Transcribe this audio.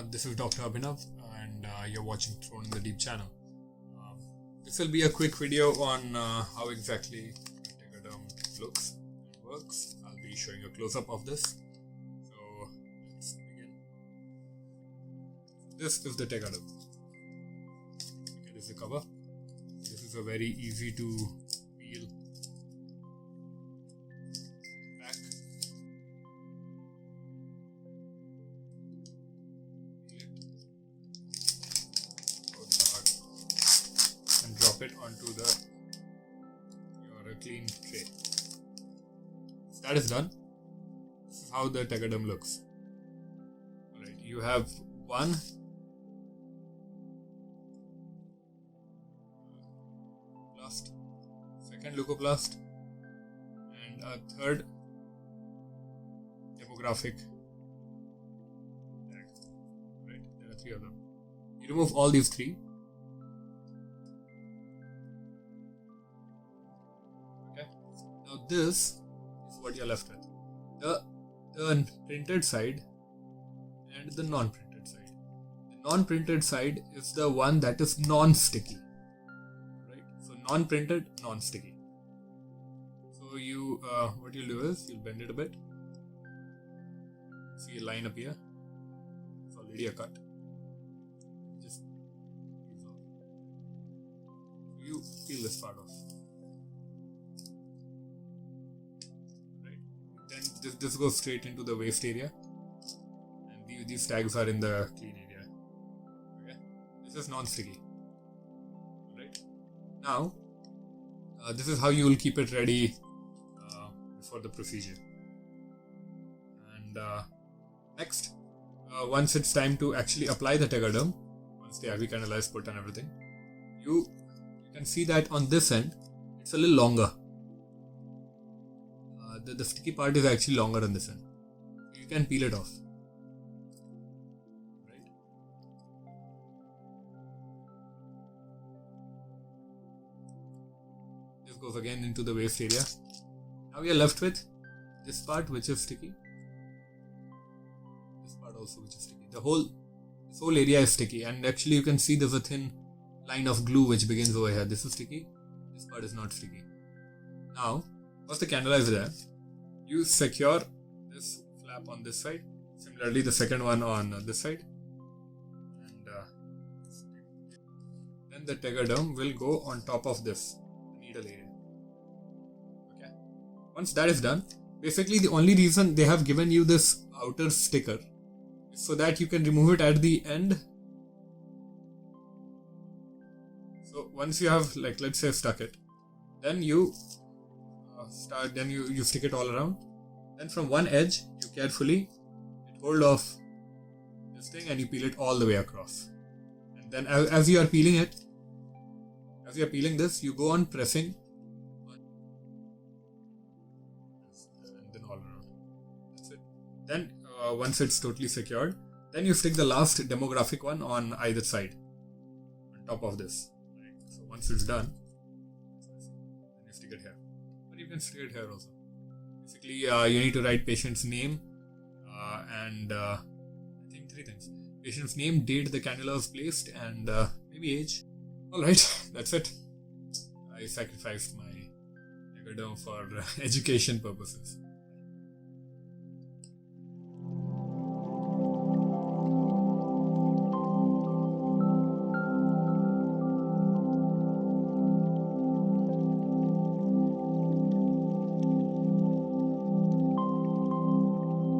This is Dr. Abhinav, and you're watching Thrown in the Deep channel. This will be a quick video on how exactly tegaderm looks and works. I'll be showing a close-up of this. So let's begin. This is the tegaderm. Okay, this is the cover. This is a very easy to peel back. And drop it onto your clean tray. Once that is done, this is how the tegaderm looks. Alright, you have one leucoplast, second leucoplast, and a third demographic tag. Right, there are three of them. You remove all these three. Now this is what you're left with. The printed side and the non-printed side. The non-printed side is the one that is non-sticky. Right? So non-printed, non-sticky. So you what you'll do is you'll bend it a bit. See a line up here. It's already a cut. Just use off. So you peel this part off. This goes straight into the waste area, and these tags are in the clean area. Okay, this is non-sticky. Right now, this is how you will keep it ready before the procedure. And next, once it's time to actually apply the tegaderm, once the IV cannula is put and everything, you can see that on this end it's a little longer. The sticky part is actually longer on this end. You can peel it off. Right? This goes again into the waste area. Now we are left with this part which is sticky. This part also which is sticky. This whole area is sticky, and actually you can see there's a thin line of glue which begins over here. This is sticky. This part is not sticky. Now, once the cannula is there, you secure this flap on this side, similarly the second one on this side, and then the tegaderm will go on top of this needle area. Okay. Once that is done, basically the only reason they have given you this outer sticker is so that you can remove it at the end. So once you have, like, let's say stuck it, then you you stick it all around. Then from one edge you carefully get hold of this thing and you peel it all the way across. And then as you are peeling this, you go on pressing and then all around. That's it. Then once it's totally secured, then you stick the last demographic one on either side on top of this. Right. So once it's done, then you stick it here. You can stick it here also. Basically, you need to write patient's name and I think three things: patient's name, date the cannula was placed, and maybe age. Alright, that's it. I sacrificed my tegaderm for education purposes.